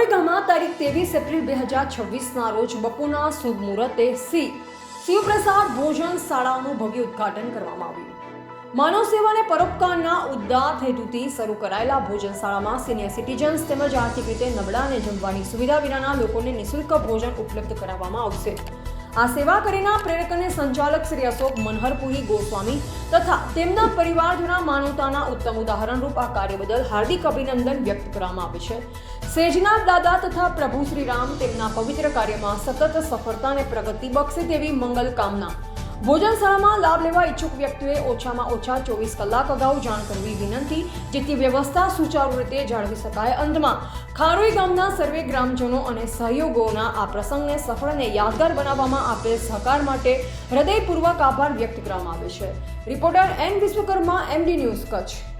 ખારોઈ ગામમાં તારીખ 23 એપ્રિલ 2026ના રોજ બપોરના શુભ મુહૂર્તે શિવપ્રસાદ ભોજન શાળાનું ભવ્ય ઉદ્ઘાટન કરવામાં આવ્યું। માનવ સેવા અને પરોપકારના ઉદાત્ત હેતુથી શરૂ કરાયેલા ભોજન શાળામાં સિનિયર સિટીઝન્સ તેમજ આર્થિક રીતે નબળા અને જમવાની સુવિધા વિનાના લોકોને નિઃશુલ્ક ભોજન ઉપલબ્ધ કરાવવામાં આવશે। આ સેવા કરીના પ્રેરક અને સંચાલક શ્રી અશોક મનહરપુરી ગોસ્વામી તથા તેમના પરિવાર દ્વારા માનવતાના ઉત્તમ ઉદાહરણરૂપ આ કાર્ય બદલ હાર્દિક અભિનંદન વ્યક્ત કરવામાં આવે છે। સેજનાથ દાદા તથા પ્રભુ શ્રી રામ તેમના પવિત્ર કાર્યમાં સતત સફળતા અને પ્રગતિ બક્ષે તેવી મંગલ કામના। ભોજનશાળામાં લાભ લેવા ઈચ્છુક વ્યક્તિઓએ ઓછામાં ઓછા 24 કલાક અગાઉ જાણ કરવી વિનંતી, જેથી વ્યવસ્થા સુચારુ રીતે જાળવી શકાય। અંતમાં ખારોઈ ગામના સર્વે ગ્રામજનો અને સહયોગોના આ પ્રસંગને સફળ અને યાદગાર બનાવવામાં આપેલ સહકાર માટે હૃદયપૂર્વક આભાર વ્યક્ત કરવામાં આવે છે। Reporter N Vishwakarma, MD news, Kutch.